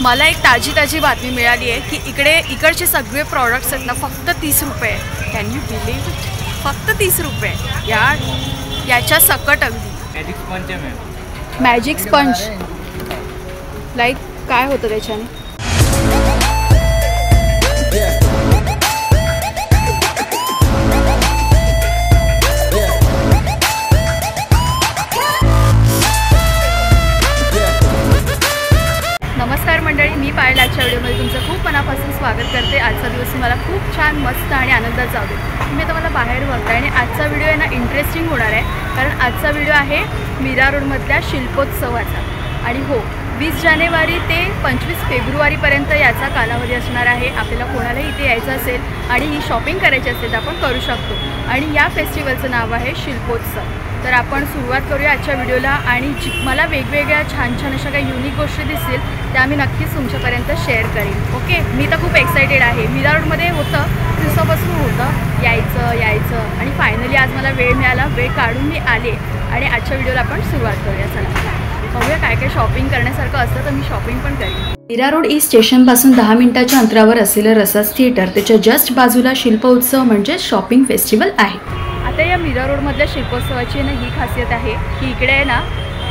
मला एक ताजी बातमी मिळाली आहे की इकडचे सगळे प्रॉडक्ट्स आहेत ना फक्त 30 रुपये. Can you believe it? फक्त 30 रुपये याच्या सकट अगदी. मॅजिक स्पंज आहे मॅम. मॅजिक स्पंज लाईक काय होतं त्याच्याने? नमस्कार मंडळी, मी पायल आजच्या व्हिडिओमध्ये तुमचं खूप मनापासून स्वागत करते. आजचा दिवस मला खूप छान मस्त आणि आनंदात जाऊ दे. तुम्ही आता मला बाहेर बघताय आणि आजचा व्हिडिओ आहे ना इंटरेस्टिंग होणार आहे, कारण आजचा व्हिडिओ आहे मीरा रोडमधल्या शिल्पोत्सवाचा. आणि हो, 20 जानेवारी ते 25 फेब्रुवारीपर्यंत याचा कालावधी असणार आहे. आपल्याला कोणालाही इथे यायचं असेल आणि ही शॉपिंग करायची असेल तर आपण करू शकतो. आणि या फेस्टिवलचं नाव आहे शिल्पोत्सव. तर आपण सुरुवात करूया आजच्या व्हिडिओला. आणि मला वेगवेगळ्या छान अशा काही युनिक गोष्टी दिसतील त्या मी नक्कीच तुमच्यापर्यंत शेअर करेन. ओके, मी तर खूप एक्सायटेड आहे. मीरा रोडमध्ये होतं, दिवसापासून होतं यायचं आणि फायनली आज मला वेळ मिळाला. वेळ काढून मी आले आणि आजच्या व्हिडिओला आपण सुरुवात करूया. चला बघूया काय काय शॉपिंग करण्यासारखं असतं, तर मी शॉपिंग पण करेन. मीरा रोड ईस्ट स्टेशनपासून 10 मिनिटाच्या अंतरावर असलेलं रसास थिएटर, त्याच्या जस्ट बाजूला शिल्पोत्सव म्हणजे शॉपिंग फेस्टिवल आहे. आता या मीरा रोडमधल्या शिल्पोत्सवाची ना ही खासियत आहे की इकडे आहे ना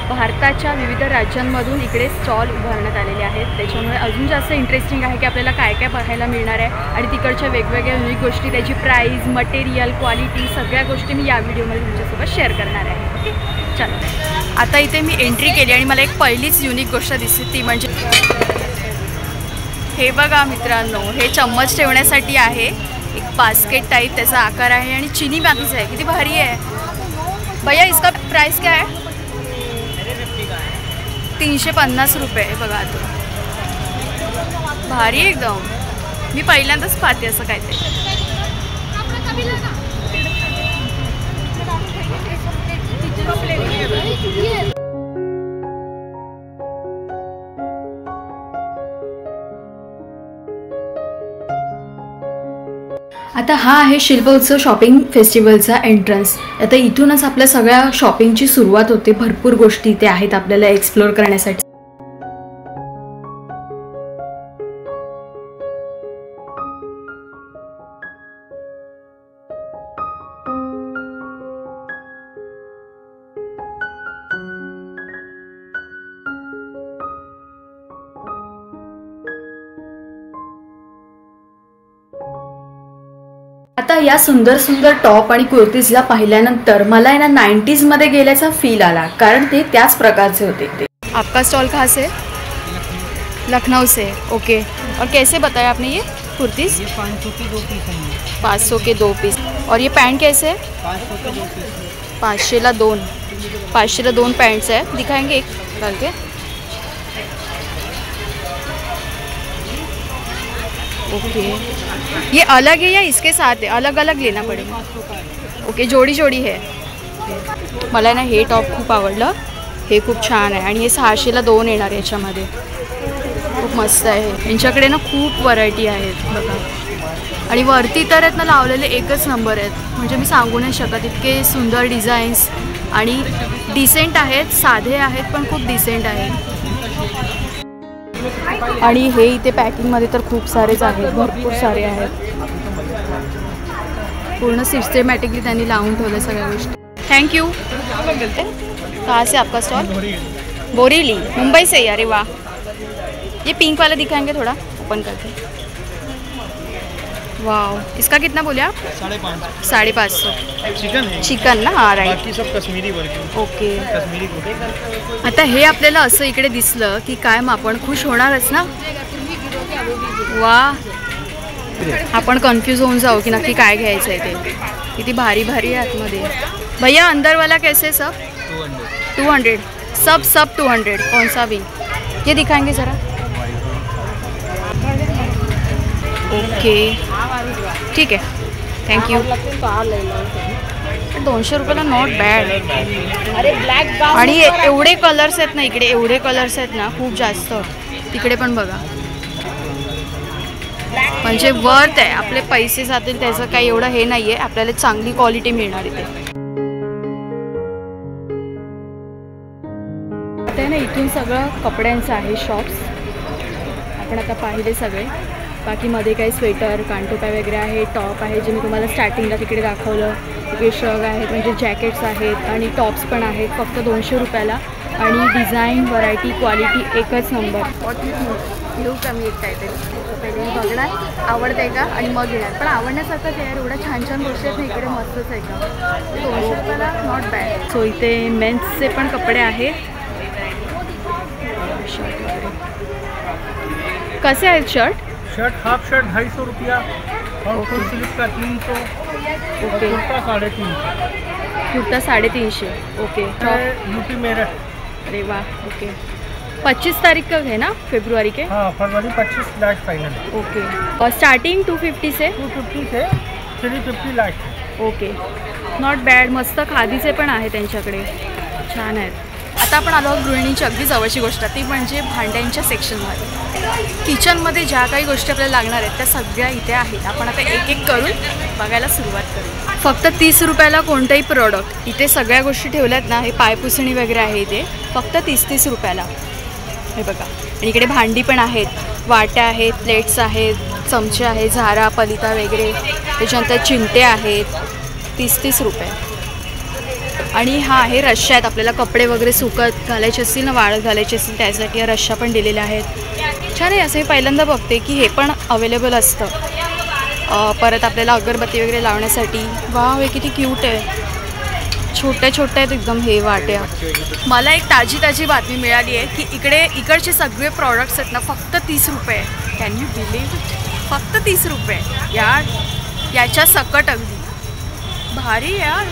भारताच्या विविध राज्यांमधून इकडे स्टॉल उभारण्यात आलेले आहेत. त्याच्यामुळे अजून जास्त इंटरेस्टिंग आहे की आपल्याला काय काय बघायला मिळणार आहे आणि तिकडच्या वेगवेगळ्या युनिक गोष्टी, त्याची प्राईस, मटेरियल, क्वालिटी, सगळ्या गोष्टी मी या व्हिडिओमध्ये तुमच्यासोबत शेअर करणार आहे. ओके, चला आता इथे मी एंट्री केली आणि मला एक पहिलीच युनिक गोष्ट दिसते, ती म्हणजे हे बघा मित्रांनो, हे चम्मच ठेवण्यासाठी आहे. एक बास्केट टाइप त्याचा आकार आहे आणि चिनी मातीचा आहे. किती भारी आहे भैया. इसका प्राइस क्या है? 350 रुपये. बघा आता भारी एकदम. मी पहिल्यांदाच पाहते असं काय ते. आता हा आहे शिल्पोत्सव शॉपिंग फेस्टिवलचा एंट्रन्स. आता इथूनच आपल्या सगळ्या शॉपिंगची सुरुवात होते. भरपूर गोष्टी इथे आहेत आपल्याला एक्सप्लोअर करण्यासाठी. आता या सुंदर टॉप आणि कुर्तीजला पाहिल्यानंतर मला आहे ना 90s मध्ये गेल्याचा फील आला, कारण ते त्याच प्रकारचे होते. आपका स्टॉल कहाँ से? लखनऊ से. ओके, और कैसे बताया आपने ये कुर्तीज? 500 के 2 पीस. और ये पैंट कैसे? 500ला 2. 500ला 2 पैंट्स है. दिखाएंगे एक डाल के. ओके, ये अलग है या इसके साथ है? अलग अलग लेना पड़ेगा. ओके, जोडी है. मला ना हे टॉप खूप आवडलं. हे खूप छान आहे आणि हे 600ला 2 येणार याच्यामध्ये. खूप मस्त आहे. यांच्याकडे ना खूप व्हरायटी आहेत बघा. आणि वरती तर आहेत ना लावलेले एकच नंबर आहेत, म्हणजे मी सांगू नाही शकत. इतके सुंदर डिझाईन्स आणि डिसेंट आहेत, साधे आहेत पण खूप डिसेंट आहेत. आणि हे इथे पॅकिंगमध्ये तर खूप सारेच आहेत, भरपूर सारे आहेत. पूर्ण सिस्टमॅटिकली त्यांनी लावून ठेवलं सगळ्या गोष्टी. थँक्यू. कहाँ से आपका स्टॉल? बोरीली, मुंबई से. अरे वाह. ये पिंक वाला दिखाएंगे थोड़ा, ओपन करके. वाओ, इसका कितना बोले आप? 550. चिकन ना? हाँ राईट. बाकी सब कश्मीरी वर्क. ओके. कश्मीरी. आता हे आपल्याला असं इकडे दिसलं की काय मग आपण खुश होणारच ना. वा, आपण कन्फ्यूज होऊन जाऊ की नक्की काय घ्यायचं आहे ते. किती भारी आहे आतमध्ये. भैया अंदर वाला कैसे? सब 200. सब 200. कौन सा भी? ये दिखाएंगे ज़रा. ओके, ठीक आहे, थँक्यू. 200 रुपयाला नॉट बॅड. आणि एवढे कलर्स आहेत ना इकडे, एवढे कलर्स आहेत ना खूप जास्त. तिकडे पण बघा, म्हणजे वर्थ आहे. आपले पैसे जातील त्याचं काही एवढं हे नाही आहे. आपल्याला चांगली क्वालिटी मिळणार इथे. आता ना इथून सगळं कपड्यांचं आहे शॉप्स. आपण आता पाहिले सगळे. बाकी मध्ये काही स्वेटर कानटोप्या वगैरे आहे, टॉप आहे जे मी तुम्हाला स्टार्टिंगला तिकडे दाखवलं. तिकडे शर्ट आहेत म्हणजे जॅकेट्स आहेत आणि टॉप्स पण आहेत फक्त 200 रुपयाला. आणि डिझाईन व्हरायटी क्वालिटी एकच नंबर. घेऊ का मी एक काहीतरी पहिले मी बघणार आवडतं आहे का आणि मग घेणार. पण आवडण्यासारखंच आहे यार, एवढ्या छान छान गोष्टी आहेत ना इकडे, मस्तच आहे का. 200 रुपयाला नॉट बॅड. सो इथे मेन्सचे पण कपडे आहेत. कसे आहेत शर्ट? शर्ट हाफ शर्ट 250 रुपया और फुल स्लीव का 300. Okay. Kurta 350. Kurta 350. Okay. UP Meerut. अरे वाह. ओके. 25 तारीख का है ना, फरवरी के? हाँ फरवरी 25 लास्ट फाइनल. ओके. और starting 250 say 250 say 350 last. Okay. Not bad. मस्त खादीचे पण आहे त्यांच्याकडे, छान आहेत. आता आपण आलो आहोत गृहिणीची अगदी जवळची गोष्ट, ती म्हणजे भांड्यांच्या सेक्शनमध्ये. किचनमध्ये ज्या काही गोष्टी आपल्याला लागणार आहेत त्या सगळ्या इथे आहेत. आपण आता एक एक करून बघायला सुरुवात करू. फक्त 30 रुपयाला कोणतेही प्रोडक्ट. इथे सगळ्या गोष्टी ठेवल्यात ना, हे पायपुसणी वगैरे आहे इथे फक्त 30 रुपयाला. हे बघा. आणि इकडे भांडी पण आहेत, वाट्या आहेत, प्लेट्स आहेत, चमचे आहेत, झारा पलिता वगैरे. त्याच्यानंतर चिमटे आहेत 30 रुपये. आणि हा आहे रश्श्या आहेत, आपल्याला कपडे वगैरे सुकत घालायचे असतील ना, वाळत घालायचे असतील त्यासाठी या रश्श्या पण दिलेल्या आहेत. छान आहे. असं मी पहिल्यांदा बघते की हे पण अवेलेबल असतं. परत आपल्याला अगरबत्ती वगैरे लावण्यासाठी. वाव, हे किती क्यूट आहे. छोट्या छोट्या आहेत एकदम हे वाट्या. मला एक ताजी बातमी मिळाली आहे की इकडचे सगळे प्रॉडक्ट्स आहेत ना फक्त 30 रुपये. Can you believe? फक्त 30 रुपये यार. याच्या सकट अगदी भारी यार.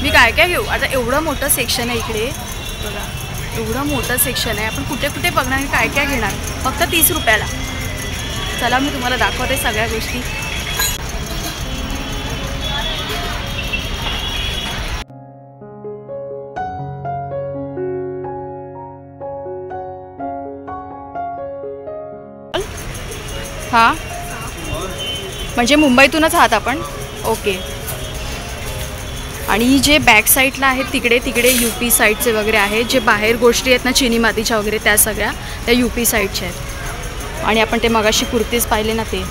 मी काय घेऊ आता. एवढं मोठं सेक्शन आहे इकडे बघा, एवढं मोठं सेक्शन आहे. आपण कुठे कुठे बघणार, काय घेणार फक्त 30 रुपयाला. चला मी तुम्हाला दाखवते सगळ्या गोष्टी. हां म्हणजे मुंबईतूनच आहात आपण? ओके. आणि जे बॅक साईडला आहेत तिकडे UP साईडचे वगैरे आहेत. जे बाहेर गोष्टी आहेत ना चिनी मातीच्या वगैरे त्या सगळ्या त्या UP साईडच्या आहेत. आणि आपण ते मगाशी कुर्तीज पाहिले ना ते.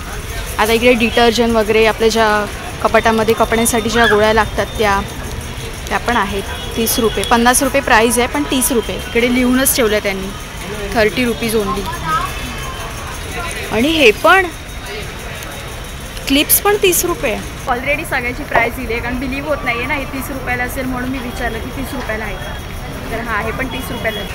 आता इकडे डिटर्जंट वगैरे आपल्या ज्या कपाटामध्ये कपड्यांसाठी ज्या गोळ्या लागतात त्या पण आहेत 30 रुपये. 50 रुपये प्राईज आहे पण 30 रुपये इकडे लिहूनच ठेवलं आहे त्यांनी. 30 रुपीज ओनली. आणि हे पण क्लिप्स पण 30 रुपये. ऑलरेडी सगळ्याची प्राईस दिली आहे कारण बिलीव्ह होत नाही आहे ना हे 30 रुपयाला असेल, म्हणून मी विचारलं की 30 रुपयाला आहे का. तर हा हे पण 30 रुपयाला आहे.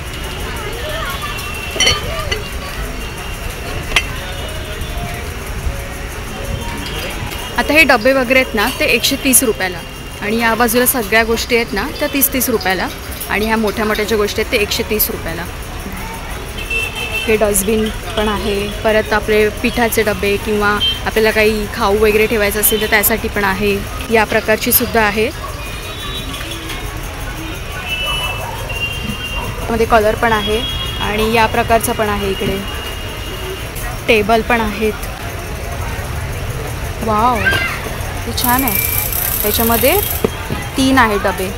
आता हे डबे वगैरे आहेत ना ते 130 रुपयाला. आणि या बाजूला सगळ्या गोष्टी आहेत ना त्या 30 रुपयाला. आणि ह्या मोठ्या ज्या गोष्टी आहेत ते 130 रुपयाला. हे डस्टबिन पण आहे. परत आपले पिठाचे डबे किंवा आपल्याला काही खाऊ वगैरे ठेवायचं असेल तर त्यासाठी पण आहे. या प्रकारची सुद्धा आहे. मध्ये कलर पण आहे आणि या प्रकारचा पण आहे. इकडे टेबल पण आहेत. वाव, हे छान आहे. त्याच्यामध्ये 3 आहे डबे,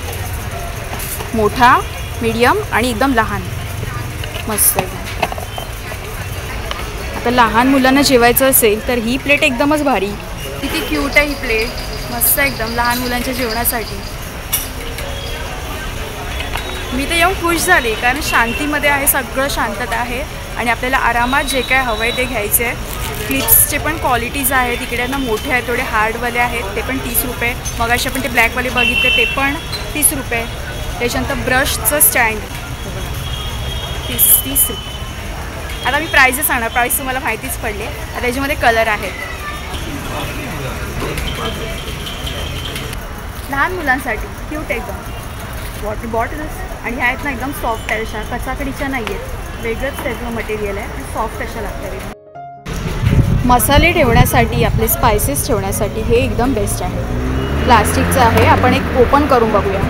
मोठा, मीडियम आणि एकदम लहान. मस्त आहे. आता लहान मुलांना जेवायचं असेल तर ही प्लेट एकदमच भारी. किती क्यूट आहे ही प्लेट. मस्त एकदम लहान मुलांच्या जेवणासाठी. मी तर येऊन खुश झाली कारण शांतीमध्ये आहे, सगळं शांतता आहे आणि आपल्याला आरामात जे काय हवं आहे ते घ्यायचे आहे. क्लिप्सचे पण क्वालिटीज आहेत इकडे ना, मोठे आहेत थोडे हार्डवाले आहेत ते पण 30 रुपये. मग असे आपण ते ब्लॅकवाले बघितले ते पण 30 रुपये. त्याच्यानंतर ब्रशचं स्टँड 30 रुपये. आता मी प्राईजेस सांगणार, प्राईस तुम्हाला माहितीच पडली. आता त्याच्यामध्ये कलर आहेत. लहान मुलांसाठी क्यूट एकदम वॉटर बॉटल्स. आणि ह्या आहेत ना एकदम सॉफ्ट आहे, अशा कचाकडीच्या नाही आहेत. वेगळंच त्याचं मटेरियल आहे आणि सॉफ्ट अशा लागतात. मसाले ठेवण्यासाठी, आपले स्पायसेस ठेवण्यासाठी हे एकदम बेस्ट आहे. प्लास्टिकचं आहे. आपण एक ओपन करून बघूया.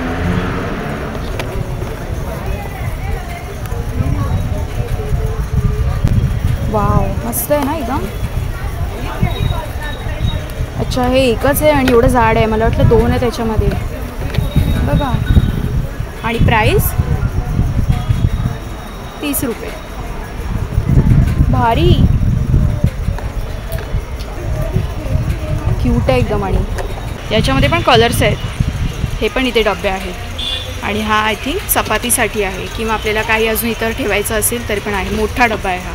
वाव, मस्त आहे ना एकदम. अच्छा, हे एकच आहे आणि एवढं जाड आहे. मला वाटलं 2 आहे त्याच्यामध्ये. बघा. आणि प्राईस 30 रुपये. भारी, क्यूट आहे एकदम. आणि याच्यामध्ये पण कलर्स आहेत. हे पण इथे डबे आहेत. आणि हा आय थिंक चपातीसाठी आहे किंवा आपल्याला काही अजून इतर ठेवायचं असेल तरी पण आहे. मोठा डबा आहे हा.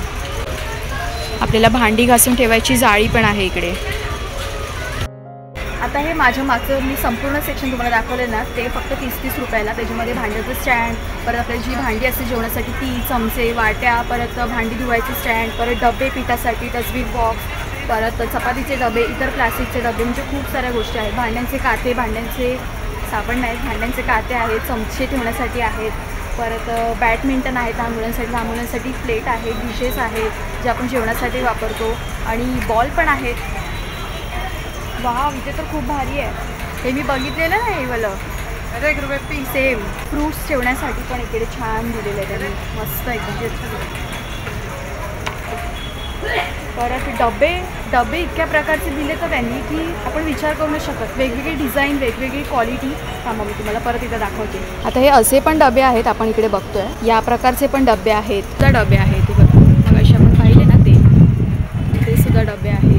आपल्याला भांडी घासून ठेवायची जाळी पण आहे इकडे. आता हे माझ्या मागचं मी संपूर्ण सेक्शन तुम्हाला दाखवले ना, ते फक्त 30-30 रुपयाला. त्याच्यामध्ये भांड्याचं स्टँड, परत आपल्याला जी भांडी असते जेवणासाठी ती, चमचे, वाट्या, परत भांडी धुवायचं स्टँड, परत डबे पिठासाठी, डस्टबिन बॉक्स, परत चपातीचे डबे, इतर प्लास्टिकचे डबे, म्हणजे खूप साऱ्या गोष्टी आहेत. भांड्यांचे काते, भांड्यांचे साबण नाहीत, भांड्यांचे काते आहेत, चमचे ठेवण्यासाठी आहेत. परत बॅडमिंटन आहेत लहान मुलांसाठी. लहान मुलांसाठी प्लेट आहे, डिशेस आहेत जे आपण जेवणासाठी वापरतो. आणि बॉल पण आहेत. वाव, इथे तर खूप भारी आहे. हे मी बघितलेलं ना, हे वालं 1 रुपये सेम. फ्रूट्स ठेवण्यासाठी पण इकडे छान दिलेलं आहे त्यांनी, मस्त एकदम. परत डबे इतक्या प्रकारचे दिले तर त्यांनी की आपण विचार करू नाही शकत. वेगवेगळी डिझाईन, वेगवेगळी क्वालिटी. थांबा मी तुम्हाला परत इथं दाखवते. आता हे असे पण डबे आहेत, आपण इकडे बघतोय या प्रकारचे पण डबे आहेत. त्या डबे आहेत ते बघा, मग असे आपण पाहिले ना ते सुद्धा डबे आहेत.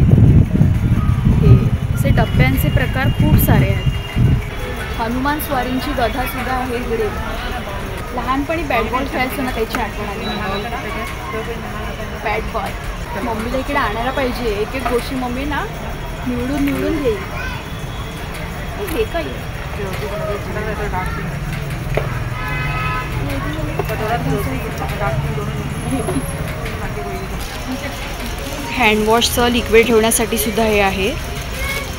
असे डब्यांचे प्रकार खूप सारे आहेत. हनुमान स्वारींची गधासुद्धा आहे इकडे. लहानपणी बॅट बॉल खेळायचो ना, त्याची आठवण आली. बॅट बॉल मम्मीला इकडे आणायला पाहिजे. एक एक गोष्टी मम्मी ना निवडून घेईल. हे काय हँडवॉशचं लिक्विड ठेवण्यासाठी सुद्धा हे आहे.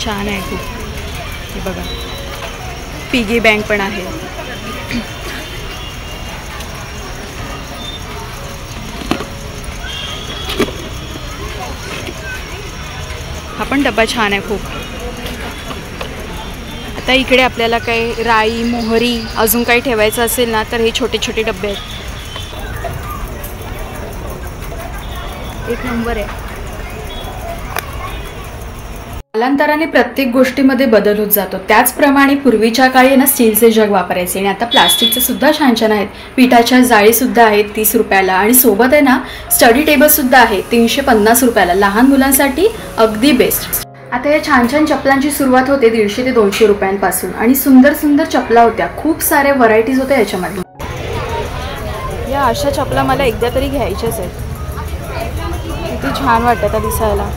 छान आहे खूप. हे बघा, पिगी बँक पण आहे. हा पण डबा छान आहे खूप. आता इकडे आपल्याला काही राई, मोहरी अजून काही ठेवायचं असेल ना, तर हे छोटे छोटे डबे आहेत. एक नंबर आहे. कालांतराने प्रत्येक गोष्टीमध्ये बदल होत जातो. त्याचप्रमाणे पूर्वीच्या काळी ना स्टीलचे जग वापरायचे आणि आता प्लास्टिकचे सुद्धा छान छान आहेत. पिठाच्या जाळी सुद्धा आहेत 30 रुपयाला. आणि सोबत आहे ना स्टडी टेबल सुद्धा आहे 350 रुपयाला. लहान मुलांसाठी अगदी बेस्ट. आता या छान छान चपलांची सुरुवात होते 150 ते 200 रुपयांपासून. आणि सुंदर सुंदर चपला होत्या, खूप साऱ्या व्हरायटीज होत्या याच्यामध्ये. या अशा चपला मला एकदा तरी घ्यायच्याच आहेत. किती छान वाटतं दिसायला.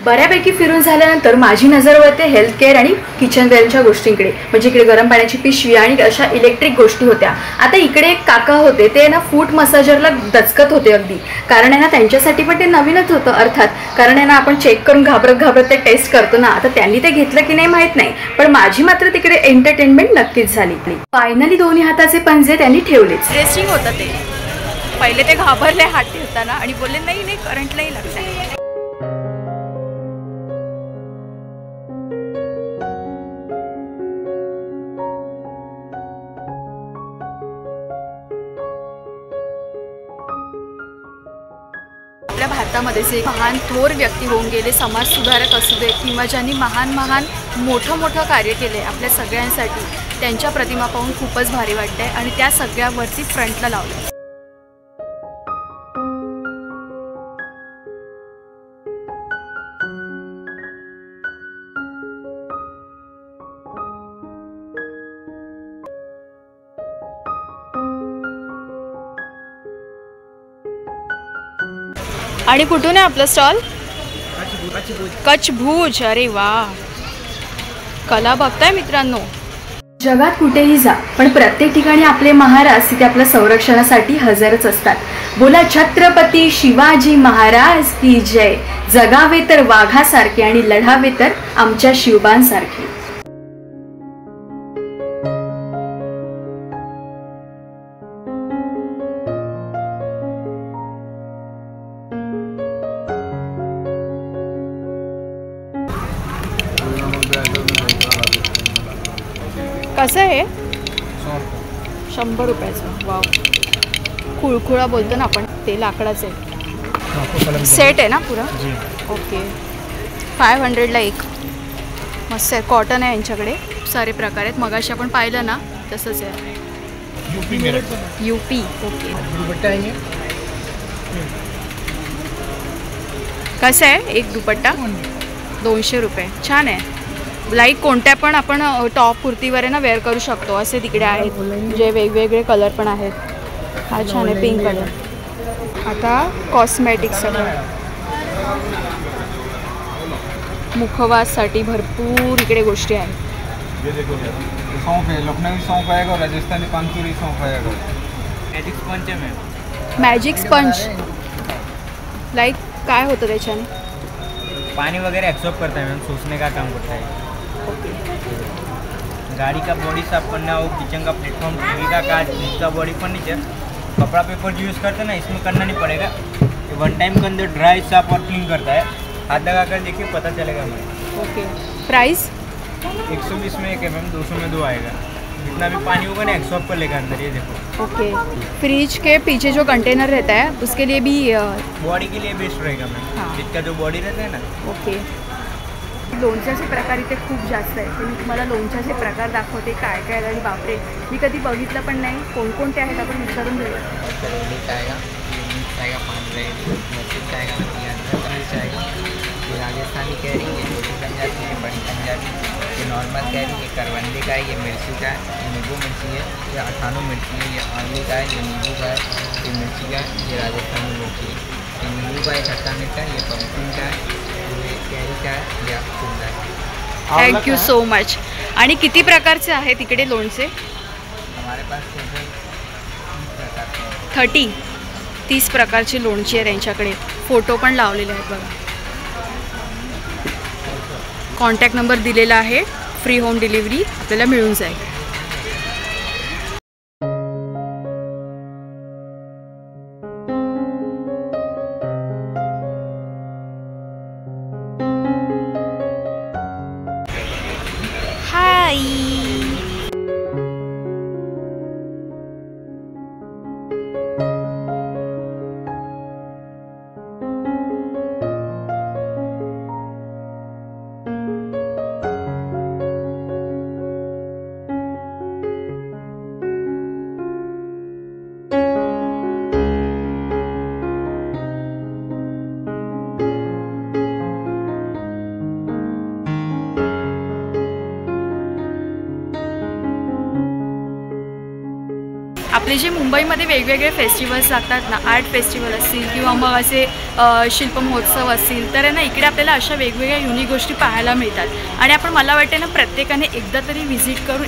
बऱ्यापैकी फिरून झाल्यानंतर माझी नजर वळते हेल्थ केअर आणि किचनवेअरच्या गोष्टींकडे. म्हणजे इकडे गरम पाण्याची पिशवी आणि अशा इलेक्ट्रिक गोष्टी होत्या. आता इकडे एक काका होते, ते ना फूट मसाजरला दचकत होते अगदी. कारण आहे ना त्यांच्यासाठी पण ते नवीनच होतं अर्थात. कारण आहे ना आपण चेक करून घाबरत ते टेस्ट करतो ना. आता त्यांनी ते घेतलं की नाही माहीत नाही, पण माझी मात्र तिकडे एंटरटेनमेंट नक्कीच झाली. फायनली दोन्ही हाताचे पंजे त्यांनी ठेवलेच. रेस्टिंग होतं ते. पहिले ते घाबरले हात ठेवताना आणि बोलले नाही करंट नाही लागत. आपल्या भारतामध्ये जे महान थोर व्यक्ती होऊन गेले, समाज सुधारक असू दे किंवा ज्यांनी महान मोठं कार्य केले आपल्या सगळ्यांसाठी, त्यांच्या प्रतिमा पाहून खूपच भारी वाटते. आणि त्या सगळ्यावरती फ्रंटला लावलं. आणि कुठून आहे आपलं स्टॉल? कच्छ भुज. अरे वा, कला बघताय मित्रांनो. जगात कुठेही जा, पण प्रत्येक ठिकाणी आपले महाराज तिथे आपल्या संरक्षणासाठी हजरच असतात. बोला छत्रपती शिवाजी महाराज की जय. जगावे तर वाघासारखे आणि लढावे तर आमच्या शिवबांसारखे. कसं आहे? 100 रुपयाचं. वाव, खुळखुळा बोलतो ना आपण, ते लाकडाचं आहे. सेट आहे ना पुरा? ओके. 500ला एक. मस्त आहे. कॉटन आहे यांच्याकडे. खूप सारे प्रकार आहेत. मगाशी आपण पाहिलं ना तसंच आहे. यूपी. ओके. कसं आहे एक दुपट्टा? 200 रुपये. छान आहे. लाईक कोणत्या पण आपण टॉप कुर्तीवर आहे ना वेअर करू शकतो असे तिकडे आहेत, जे वेगवेगळे कलर पण आहेत. हा छान आहे पिंक कलर. आता कॉस्मॅटिक्स सगळं, मुखवाससाठी भरपूर इकडे गोष्टी आहेत. ये देखो सौंफ है, लखनवी सौंफ आएगा, राजस्थानी पानपुरी सौंफ आएगा. मैजिक स्पंज है मैम. मॅजिक स्पंज लाईक काय होतं त्याच्याने? पानी वगैरह एब्सॉर्ब करता है मैम, सोचने का काम करता है. गाड़ी का बॉडी साफ करना हो, किचन का प्लेटफॉर्म, टीवी का कांच, इसका बॉडी फर्नीचर, कपड़ा पेपर जो यूज़ करते हैं ना, इसमें करना नहीं पड़ेगा. ये 1 टाइम के अंदर ड्राई साफ और क्लीन करता है. हाथ लगा कर देखिए, पता चलेगा हमें. ओके. प्राइस? 120 में एक है मैम, 200 में 2 आएगा. जितना भी पानी होगा ना एब्सॉर्ब कर लेगा अंदर. ये देखो. ओके. फ्रिज के पीछे जो कंटेनर रहता है उसके लिए भी बॉडी के लिए बेस्ट रहेगा मैम. हाँ. जिसका जो बॉडी रहता है ना. ओके. लोणच्याचे प्रकार इथे खूप जास्त आहे. तर मी तुम्हाला लोणच्याचे प्रकार दाखवते काय काय. आणि बापरे, मी कधी बघितलं पण नाही. कोणकोणते आहेत आपण विचारून घेऊया. ये राजस्थानी कैरी, ये छोटी पंजाबी है, बड़ी पंजाबी, ये नॉर्मल कैरी, ये करवंदी का है, ये मिर्ची का है, ये नींबू मिर्ची है, ये अठानू मिर्ची है, ये आंवली का है, ये नींबू का है, ये मिर्ची का है, ये राजस्थानी मिर्ची है, ये नींबू का है, खट्टा मीठा, ये पंपकिन का है, ये कैरी का है, ये शिमला है. Thank you so much. आणि किती प्रकारचे आहेत इकडे लोणचे? हमारे पास टोटल 30 प्रकारची लोणची आहे त्यांच्याकडे. फोटो पण लावलेले आहेत बघा. कॉन्टॅक्ट नंबर दिलेला आहे. फ्री होम डिलिव्हरी आपल्याला मिळून जाईल. हाय. आपले जे मुंबईमध्ये वेगवेगळे फेस्टिवल्स लागतात ना, आर्ट फेस्टिवल असतील किंवा मग असे शिल्पमहोत्सव असतील, तर ना इकडे आपल्याला अशा वेगवेगळ्या युनिक गोष्टी पाहायला मिळतात. आणि आपण मला वाटते ना प्रत्येकाने एकदा तरी व्हिजिट करून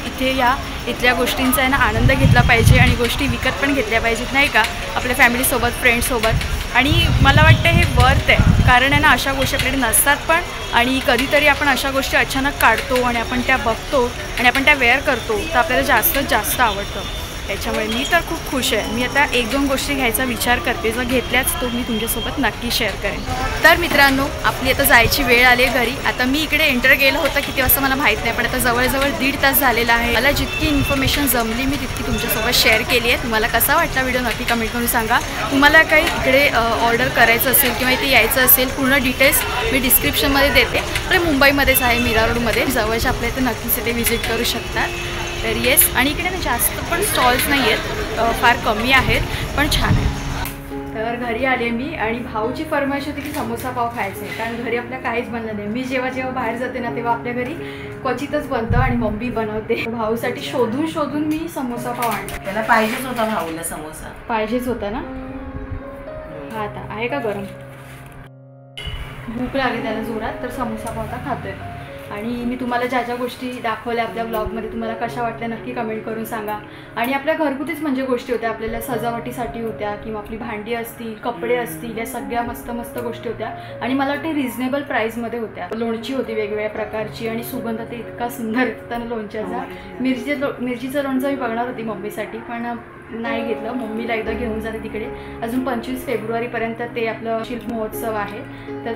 इथल्या गोष्टींचा आहे ना आनंद घेतला पाहिजे आणि गोष्टी विकत पण घेतल्या पाहिजेत, नाही का, आपल्या फॅमिलीसोबत, फ्रेंड्ससोबत. आणि मला वाटतं हे वर्थ आहे, कारण आहे ना अशा गोष्टी आपल्याकडे नसतात पण. आणि कधीतरी आपण अशा गोष्टी अचानक काढतो आणि आपण त्या बघतो आणि आपण त्या वेअर करतो, तर आपल्याला जास्तीत जास्त आवडतं. त्याच्यामुळे मी तर खूप खुश आहे. मी आता 1-2 गोष्टी घ्यायचा विचार करते. जर घेतल्याच तो मी तुमच्यासोबत नक्की शेअर करेन. तर मित्रांनो, आपली आता जायची वेळ आली आहे घरी. आता मी इकडे एंटर केलं होतं किती वाजता मला माहीत नाही, पण आता जवळजवळ 1.5 तास झालेला आहे. मला जितकी इन्फॉर्मेशन जमली मी तितकी तुमच्यासोबत शेअर केली आहे. तुम्हाला कसा वाटला व्हिडिओ नक्की कमेंट करून सांगा. तुम्हाला काही इकडे ऑर्डर करायचं असेल किंवा इथे यायचं असेल, पूर्ण डिटेल्स मी डिस्क्रिप्शनमध्ये देते. आपले मुंबईमध्येच आहे, मीरा रोडमध्ये. जवळच्या आपल्या इथे नक्कीच इथे व्हिजिट करू शकतात. तर येस. आणि इकडे ना जास्त पण स्टॉल्स नाही आहेत, फार कमी आहेत, पण छान आहे. तर घरी आले मी आणि भाऊची फरमाईश होती की समोसा पाव खायचे, कारण घरी आपल्या काहीच बनलं नाही. मी जेव्हा बाहेर जाते ना तेव्हा आपल्या घरी क्वचितच बनतं आणि मम्मी बनवते. भाऊसाठी शोधून मी समोसा पाव आणला. त्याला पाहिजेच होता भाऊला समोसा. पाहिजेच होता ना. हा आता आहे का गरम? भूक लागली त्याला जोरात, तर समोसा पाव आता खातोय. आणि मी तुम्हाला ज्या ज्या गोष्टी दाखवल्या आपल्या ब्लॉगमध्ये, तुम्हाला कशा वाटल्या नक्की कमेंट करून सांगा. आणि आपल्या घरगुतीच म्हणजे गोष्टी होत्या, आपल्याला सजावटीसाठी होत्या किंवा आपली भांडी असतील, कपडे असतील, या सगळ्या मस्त मस्त गोष्टी होत्या. आणि मला वाटते रिजनेबल प्राईसमध्ये होत्या. लोणची होती वेगवेगळ्या प्रकारची आणि सुगंध ते इतका सुंदर होता ना लोणच्याचा. मिरचीचं लोणचं मी बघणार होती मम्मीसाठी, पण नाही घेतलं. मम्मीला एकदा घेऊन जाते तिकडे. अजून 25 फेब्रुवारीपर्यंत ते आपलं शिल्प महोत्सव आहे. तर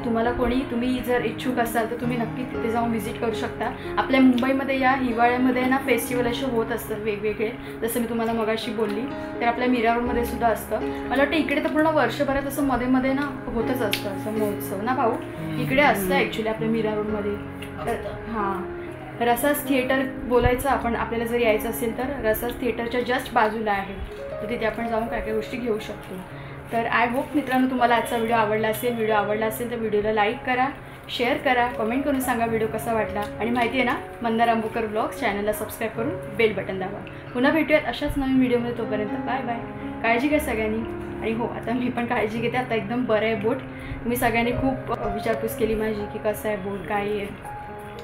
तुम्ही जर इच्छुक असाल तर तुम्ही नक्की तिथे जाऊन व्हिजिट करू शकता. आपल्या मुंबईमध्ये या हिवाळ्यामध्ये ना फेस्टिवल असे होत असतात वेगवेगळे, जसं मी तुम्हाला मगाशी बोलली. तर आपल्या मीरा रोडमध्ये सुद्धा असतं. मला वाटतं इकडे तर पूर्ण वर्षभरात असं मध्ये ना होतच असतं असं महोत्सव ना भाऊ. इकडे असतं ॲक्च्युली आपल्या मीरा रोडमध्ये. तर हां, रसास थिएटर बोलायचं आपण. आपल्याला जर यायचं असेल तर रसास थिएटरच्या जस्ट बाजूला आहे, तर तिथे आपण जाऊन काय काय गोष्टी घेऊ शकतो. तर आय होप मित्रांनो तुम्हाला आजचा व्हिडिओ आवडला असेल तर व्हिडिओला लाईक करा, शेअर करा, कमेंट करून सांगा व्हिडिओ कसा वाटला. आणि माहिती आहे ना, मंदार आंबोकर ब्लॉग्स चॅनलला सबस्क्राईब करून बेल बटन दाबा. पुन्हा भेटूयात अशाच नवीन व्हिडिओमध्ये. तोपर्यंत बाय बाय. काळजी घ्या सगळ्यांनी. आणि हो, आता मी पण काळजी घेते. आता एकदम बरं आहे बोट. तुम्ही सगळ्यांनी खूप विचारपूस केली माझी की कसं आहे बोट, काय आहे.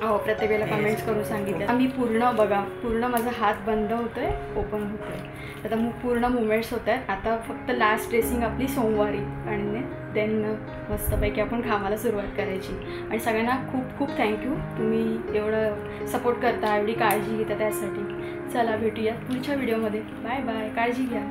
हो, प्रत्येक वेळेला कमेंट्स करून सांगितलं. मी पूर्ण माझा हात बंद होतो आहे, ओपन होतो आहे. आता पूर्ण मुवमेंट्स होत आहेत. आता फक्त लास्ट ड्रेसिंग आपली सोमवारी आणि देन मस्तपैकी आपण कामाला सुरुवात करायची. आणि सगळ्यांना खूप खूप थँक्यू, तुम्ही एवढं सपोर्ट करता, एवढी काळजी घेता त्यासाठी. चला भेटूया पुढच्या व्हिडिओमध्ये. Bye bye. काळजी घ्या.